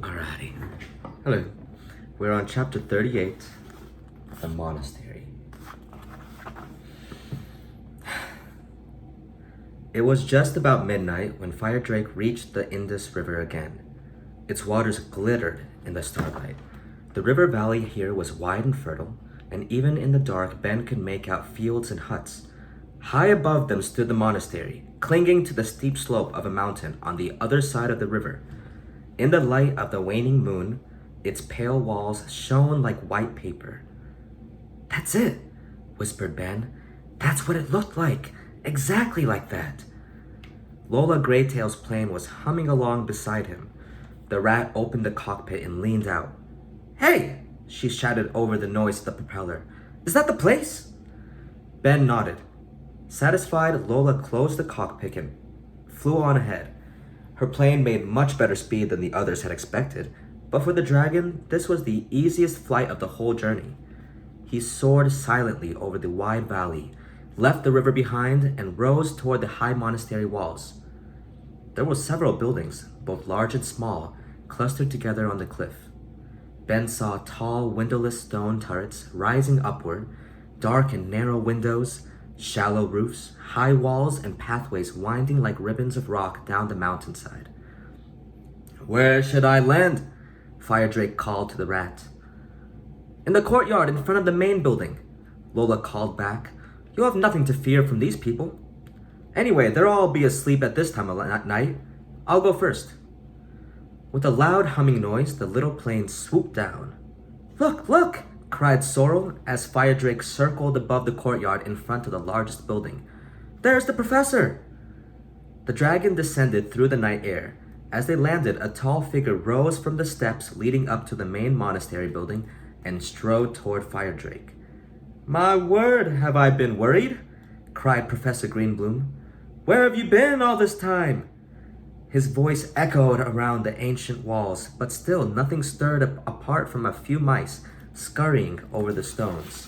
Alrighty. Hello. We're on chapter 38, The Monastery. It was just about midnight when Fire Drake reached the Indus River again. Its waters glittered in the starlight. The river valley here was wide and fertile, and even in the dark, Ben could make out fields and huts. High above them stood the monastery, clinging to the steep slope of a mountain on the other side of the river. In the light of the waning moon, its pale walls shone like white paper. "That's it," whispered Ben. "That's what it looked like. Exactly like that." Lola Greytail's plane was humming along beside him. The rat opened the cockpit and leaned out. "Hey!" she shouted over the noise of the propeller. "Is that the place?" Ben nodded. Satisfied, Lola closed the cockpit and flew on ahead. Her plane made much better speed than the others had expected, but for the dragon, this was the easiest flight of the whole journey. He soared silently over the wide valley, left the river behind, and rose toward the high monastery walls. There were several buildings, both large and small, clustered together on the cliff. Ben saw tall, windowless stone turrets rising upward, dark and narrow windows, shallow roofs, high walls, and pathways winding like ribbons of rock down the mountainside. "Where should I land?" Fire Drake called to the rat. "In the courtyard in front of the main building," Lola called back. "You'll have nothing to fear from these people. Anyway, they'll all be asleep at this time of night. I'll go first." With a loud humming noise, the little plane swooped down. "Look, look!" cried Sorrel as Fire Drake circled above the courtyard in front of the largest building. "There's the professor!" The dragon descended through the night air. As they landed, a tall figure rose from the steps leading up to the main monastery building and strode toward Fire Drake. "My word, have I been worried?" cried Professor Greenbloom. "Where have you been all this time?" His voice echoed around the ancient walls, but still nothing stirred apart from a few mice scurrying over the stones.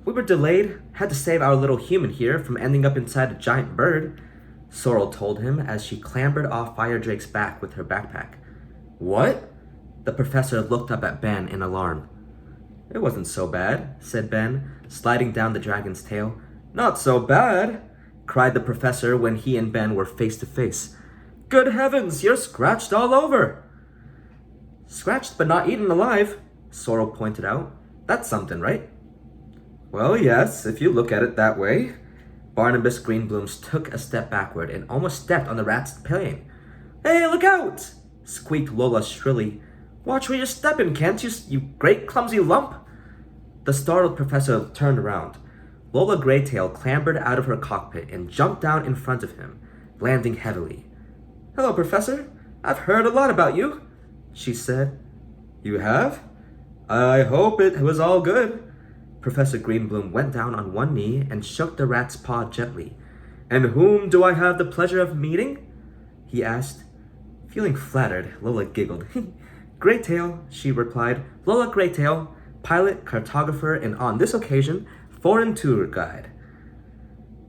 "We were delayed, had to save our little human here from ending up inside a giant bird," Sorrel told him as she clambered off Fire Drake's back with her backpack. "What?" The professor looked up at Ben in alarm. "It wasn't so bad," said Ben, sliding down the dragon's tail. "Not so bad," cried the professor when he and Ben were face to face. "Good heavens, you're scratched all over!" "Scratched but not eaten alive," Sorrel pointed out. "That's something, right?" "Well, yes, if you look at it that way." Barnabas Greenblooms took a step backward and almost stepped on the rat's plane. "Hey, look out!" squeaked Lola shrilly. "Watch where you're stepping, can't you, you great clumsy lump?" The startled professor turned around. Lola Greytail clambered out of her cockpit and jumped down in front of him, landing heavily. "Hello, Professor. I've heard a lot about you," she said. "You have? I hope it was all good." Professor Greenbloom went down on one knee and shook the rat's paw gently. "And whom do I have the pleasure of meeting?" he asked. Feeling flattered, Lola giggled. "Greytail," she replied. "Lola Greytail, pilot, cartographer, and on this occasion, foreign tour guide."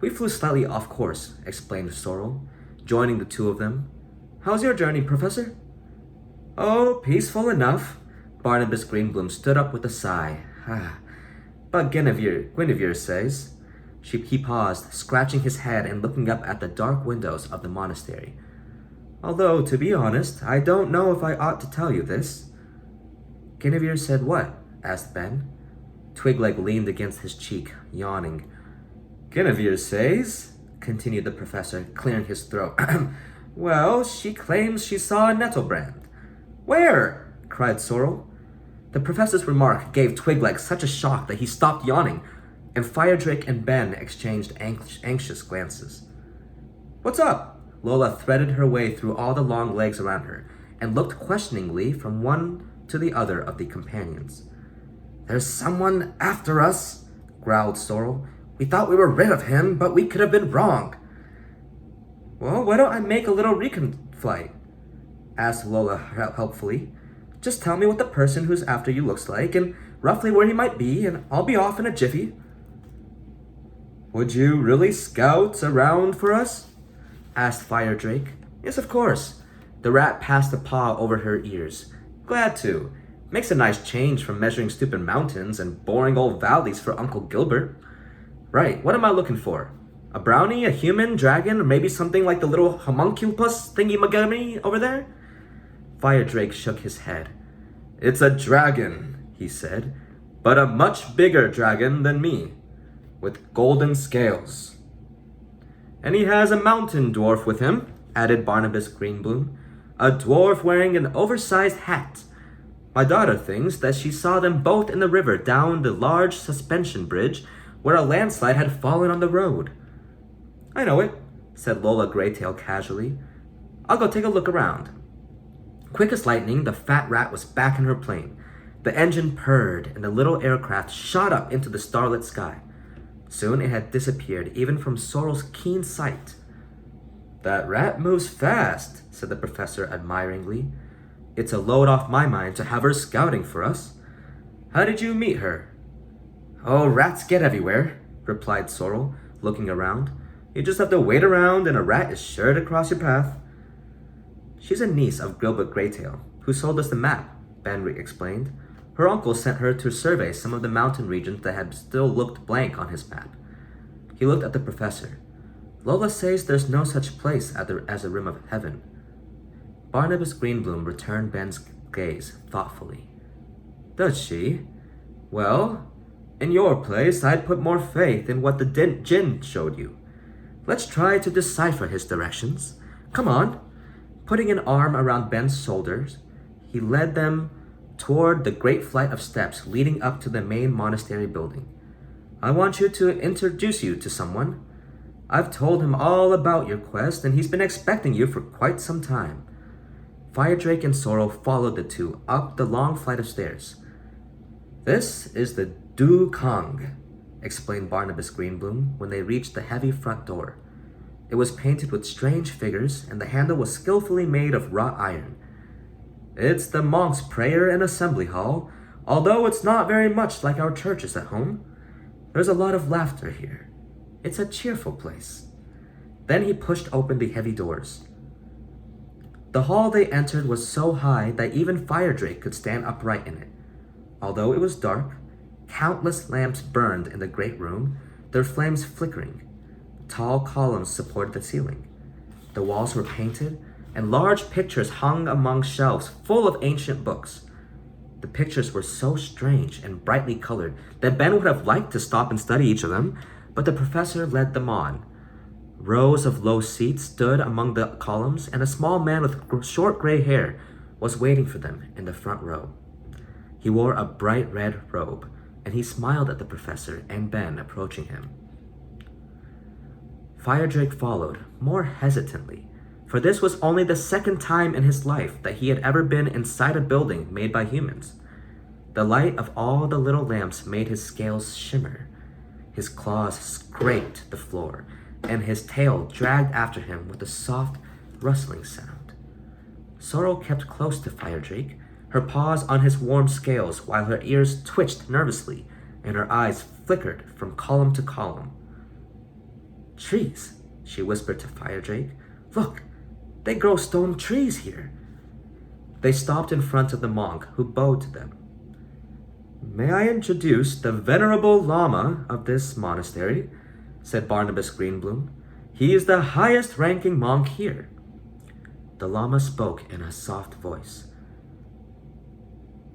"We flew slightly off course," explained Sorrel, joining the two of them. "How's your journey, Professor?" "Oh, peaceful enough." Barnabas Greenbloom stood up with a sigh. "But Guinevere says." He paused, scratching his head and looking up at the dark windows of the monastery. "Although, to be honest, I don't know if I ought to tell you this." "Guinevere said what?" asked Ben. Twigleg leaned against his cheek, yawning. "Guinevere says," continued the professor, clearing his throat, "well, she claims she saw a nettlebrand." "Where?" cried Sorrel. The professor's remark gave Twigleg such a shock that he stopped yawning, and Fire Drake and Ben exchanged anxious glances. "What's up?" Lola threaded her way through all the long legs around her and looked questioningly from one to the other of the companions. "There's someone after us," growled Sorrel. "We thought we were rid of him, but we could have been wrong." "Well, why don't I make a little recon flight?" asked Lola helpfully. "Just tell me what the person who's after you looks like and roughly where he might be, and I'll be off in a jiffy." "Would you really scout around for us?" asked Fire Drake. "Yes, of course." The rat passed a paw over her ears. Glad to. Makes a nice change from measuring stupid mountains and boring old valleys for Uncle Gilbert. Right, what am I looking for? A brownie, a human, dragon, or maybe something like the little homunculus thingy-magami over there? Fire Drake shook his head. It's a dragon, he said, but a much bigger dragon than me, with golden scales. And he has a mountain dwarf with him, added Barnabas Greenbloom, a dwarf wearing an oversized hat. My daughter thinks that she saw them both in the river down the large suspension bridge where a landslide had fallen on the road. I know it, said Lola Greytail casually. I'll go take a look around. Quick as lightning, the fat rat was back in her plane. The engine purred, and the little aircraft shot up into the starlit sky. Soon it had disappeared, even from Sorrel's keen sight. That rat moves fast, said the professor admiringly. It's a load off my mind to have her scouting for us. How did you meet her? Oh, rats get everywhere, replied Sorrel, looking around. You just have to wait around and a rat is sure to cross your path. She's a niece of Gilbert Greytail, who sold us the map, Benrick explained. Her uncle sent her to survey some of the mountain regions that had still looked blank on his map. He looked at the professor. Lola says there's no such place as a rim of heaven. Barnabas Greenbloom returned Ben's gaze thoughtfully. Does she? Well, in your place, I'd put more faith in what the Jinn showed you. Let's try to decipher his directions. Come on. Putting an arm around Ben's shoulders, he led them toward the great flight of steps leading up to the main monastery building. I want you to introduce you to someone. I've told him all about your quest, and he's been expecting you for quite some time. Firedrake and Sorrel followed the two up the long flight of stairs. This is the Du Kang, explained Barnabas Greenbloom when they reached the heavy front door. It was painted with strange figures, and the handle was skillfully made of wrought iron. It's the monk's prayer and assembly hall, although it's not very much like our churches at home. There's a lot of laughter here. It's a cheerful place. Then he pushed open the heavy doors. The hall they entered was so high that even Firedrake could stand upright in it. Although it was dark, countless lamps burned in the great room, their flames flickering. Tall columns supported the ceiling. The walls were painted, and large pictures hung among shelves full of ancient books. The pictures were so strange and brightly colored that Ben would have liked to stop and study each of them, but the professor led them on. Rows of low seats stood among the columns, and a small man with short gray hair was waiting for them in the front row. He wore a bright red robe, and he smiled at the professor and Ben approaching him. Firedrake followed, more hesitantly, for this was only the second time in his life that he had ever been inside a building made by humans. The light of all the little lamps made his scales shimmer. His claws scraped the floor, and his tail dragged after him with a soft, rustling sound. Sorrel kept close to Firedrake, her paws on his warm scales while her ears twitched nervously and her eyes flickered from column to column. Trees, she whispered to Firedrake. Look, they grow stone trees here. They stopped in front of the monk, who bowed to them. May I introduce the venerable Lama of this monastery, said Barnabas Greenbloom. He is the highest-ranking monk here. The Lama spoke in a soft voice.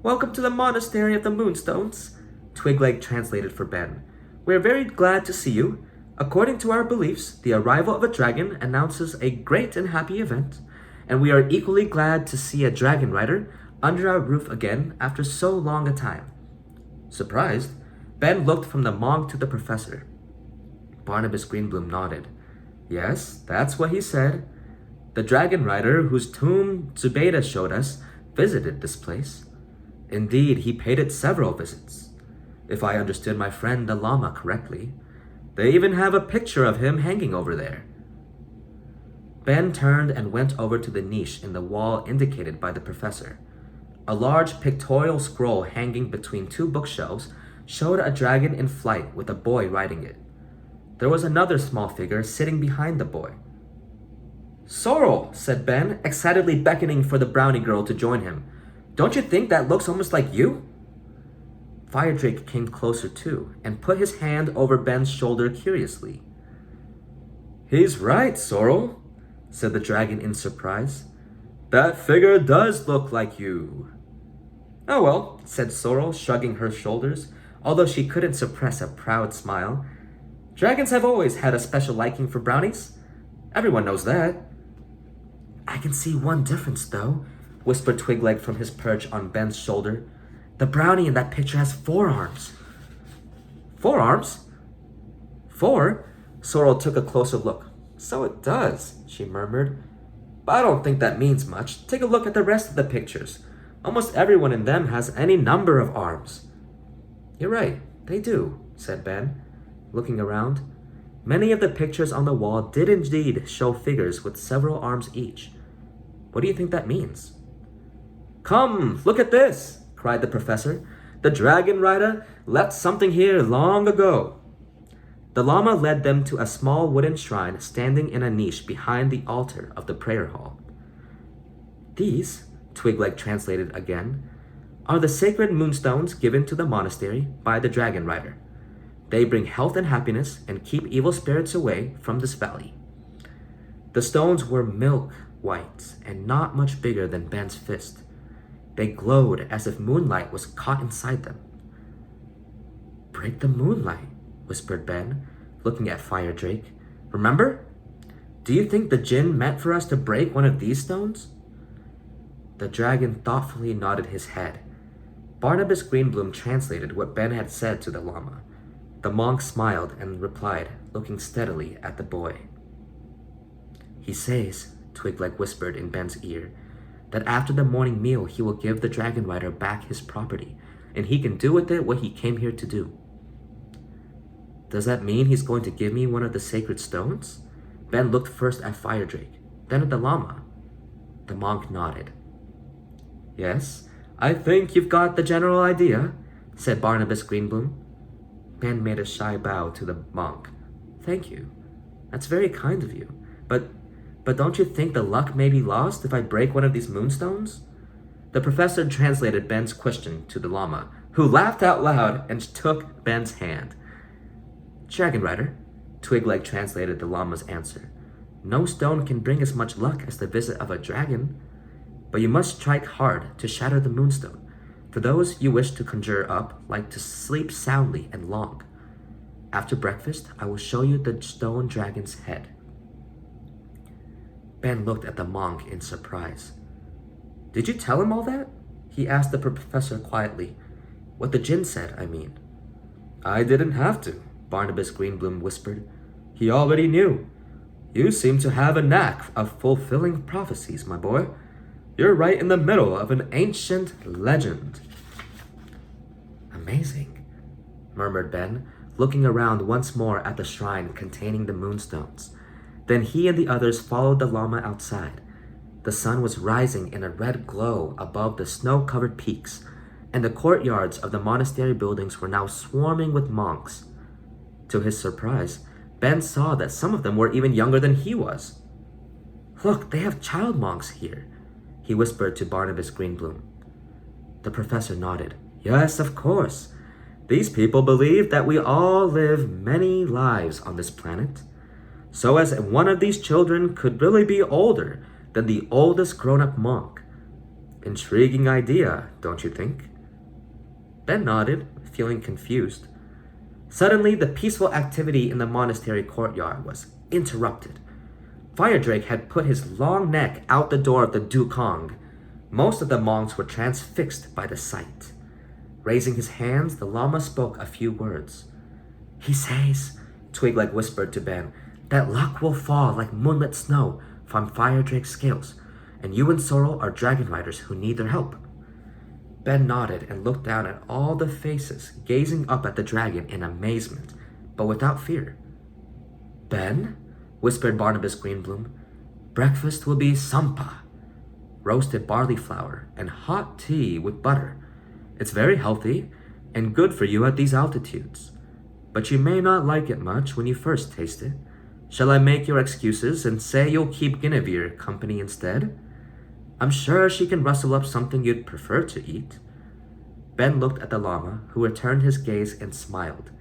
Welcome to the Monastery of the Moonstones, Twigleg translated for Ben. We are very glad to see you. According to our beliefs, the arrival of a dragon announces a great and happy event, and we are equally glad to see a dragon rider under our roof again after so long a time. Surprised, Ben looked from the monk to the professor. Barnabas Greenbloom nodded. Yes, that's what he said. The dragon rider whose tomb Zubaydah showed us visited this place. Indeed, he paid it several visits, if I understood my friend the Lama correctly. They even have a picture of him hanging over there. Ben turned and went over to the niche in the wall indicated by the professor. A large pictorial scroll hanging between two bookshelves showed a dragon in flight with a boy riding it. There was another small figure sitting behind the boy. Sorrel, said Ben, excitedly beckoning for the brownie girl to join him. Don't you think that looks almost like you? Firedrake came closer too, and put his hand over Ben's shoulder curiously. He's right, Sorrel, said the dragon in surprise. That figure does look like you. Oh well, said Sorrel, shrugging her shoulders, although she couldn't suppress a proud smile. Dragons have always had a special liking for brownies. Everyone knows that. I can see one difference, though, whispered Twigleg from his perch on Ben's shoulder. The brownie in that picture has 4 arms. 4 arms? 4? Sorrel took a closer look. So it does, she murmured. But I don't think that means much. Take a look at the rest of the pictures. Almost everyone in them has any number of arms. You're right, they do, said Ben, looking around. Many of the pictures on the wall did indeed show figures with several arms each. What do you think that means? Come, look at this, cried the professor. The dragon rider left something here long ago. The llama led them to a small wooden shrine standing in a niche behind the altar of the prayer hall. These, Twigleg translated again, are the sacred moonstones given to the monastery by the dragon rider. They bring health and happiness and keep evil spirits away from this valley. The stones were milk white and not much bigger than Ben's fist. They glowed as if moonlight was caught inside them. Break the moonlight, whispered Ben, looking at Firedrake. Remember? Do you think the djinn meant for us to break one of these stones? The dragon thoughtfully nodded his head. Barnabas Greenbloom translated what Ben had said to the llama. The monk smiled and replied, looking steadily at the boy. He says, Twigleg whispered in Ben's ear, that after the morning meal he will give the dragon rider back his property, and he can do with it what he came here to do. Does that mean he's going to give me one of the sacred stones? Ben looked first at Firedrake, then at the llama. The monk nodded. Yes, I think you've got the general idea, said Barnabas Greenbloom. Ben made a shy bow to the monk. Thank you. That's very kind of you. But don't you think the luck may be lost if I break one of these moonstones? The professor translated Ben's question to the llama, who laughed out loud and took Ben's hand. Dragon Rider, Twigleg translated the llama's answer. No stone can bring as much luck as the visit of a dragon, but you must strike hard to shatter the moonstone. For those you wish to conjure up, like to sleep soundly and long. After breakfast, I will show you the stone dragon's head. Ben looked at the monk in surprise. Did you tell him all that? He asked the professor quietly. What the djinn said, I mean. I didn't have to, Barnabas Greenbloom whispered. He already knew. You seem to have a knack of fulfilling prophecies, my boy. You're right in the middle of an ancient legend. Amazing, murmured Ben, looking around once more at the shrine containing the moonstones. Then he and the others followed the llama outside. The sun was rising in a red glow above the snow-covered peaks, and the courtyards of the monastery buildings were now swarming with monks. To his surprise, Ben saw that some of them were even younger than he was. Look, they have child monks here, he whispered to Barnabas Greenbloom. The professor nodded. Yes, of course. These people believe that we all live many lives on this planet. So as one of these children could really be older than the oldest grown-up monk. Intriguing idea, don't you think? Ben nodded, feeling confused. Suddenly, the peaceful activity in the monastery courtyard was interrupted. Firedrake had put his long neck out the door of the dukong. Most of the monks were transfixed by the sight. Raising his hands, the llama spoke a few words. He says, Twigleg whispered to Ben, that luck will fall like moonlit snow from Firedrake's scales, and you and Sorrel are dragon riders who need their help. Ben nodded and looked down at all the faces, gazing up at the dragon in amazement, but without fear. Ben, whispered Barnabas Greenbloom, breakfast will be sampa, roasted barley flour, and hot tea with butter. It's very healthy and good for you at these altitudes, but you may not like it much when you first taste it. Shall I make your excuses and say you'll keep Guinevere company instead? I'm sure she can rustle up something you'd prefer to eat." Ben looked at the llama, who returned his gaze and smiled.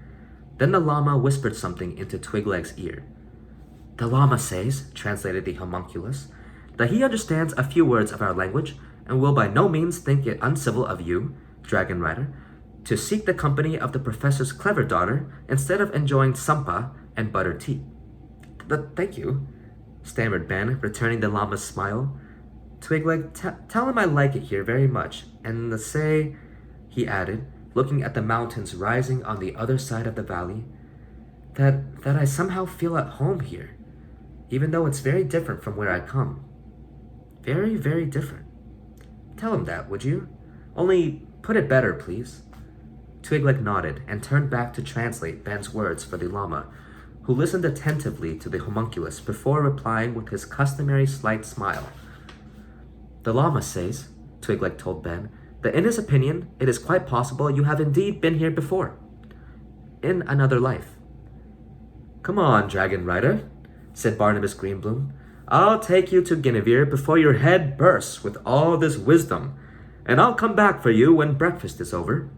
Then the llama whispered something into Twigleg's ear. "The llama says," translated the homunculus, "that he understands a few words of our language and will by no means think it uncivil of you, Dragon Rider, to seek the company of the professor's clever daughter instead of enjoying sampa and buttered tea." Thank you," stammered Ben, returning the llama's smile. "Twigleg, tell him I like it here very much, and say," he added, looking at the mountains rising on the other side of the valley, that I somehow feel at home here, even though it's very different from where I come. Very, very different. Tell him that, would you? Only put it better, please." Twigleg nodded and turned back to translate Ben's words for the llama, who listened attentively to the homunculus before replying with his customary slight smile. "The llama says," Twigleg told Ben, "that in his opinion, it is quite possible you have indeed been here before. In another life." "Come on, Dragon Rider," said Barnabas Greenbloom. "I'll take you to Guinevere before your head bursts with all this wisdom, and I'll come back for you when breakfast is over."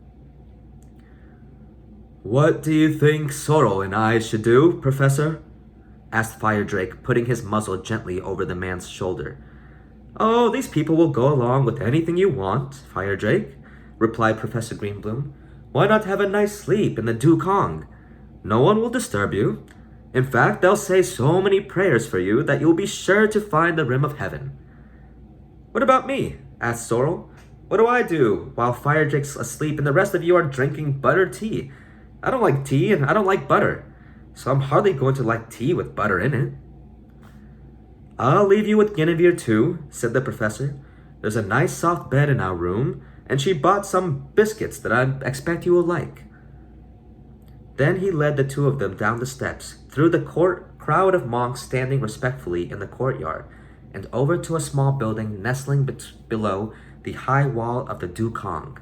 "What do you think Sorrel and I should do, Professor?" asked Fire Drake, putting his muzzle gently over the man's shoulder. "Oh, these people will go along with anything you want, Fire Drake," replied Professor Greenbloom. "Why not have a nice sleep in the dukong? No one will disturb you. In fact, they'll say so many prayers for you that you'll be sure to find the rim of heaven." "What about me?" asked Sorrel. "What do I do while Fire Drake's asleep and the rest of you are drinking buttered tea? I don't like tea and I don't like butter, so I'm hardly going to like tea with butter in it." "I'll leave you with Guinevere too," said the professor. "There's a nice soft bed in our room, and she bought some biscuits that I expect you will like." Then he led the two of them down the steps, through the crowd of monks standing respectfully in the courtyard, and over to a small building nestling below the high wall of the dukong.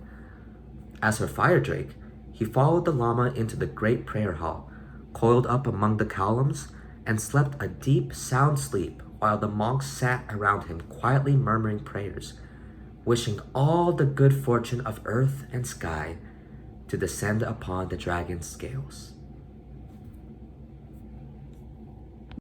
As for Fire Drake, he followed the llama into the great prayer hall, coiled up among the columns, and slept a deep, sound sleep while the monks sat around him quietly murmuring prayers, wishing all the good fortune of earth and sky to descend upon the dragon's scales.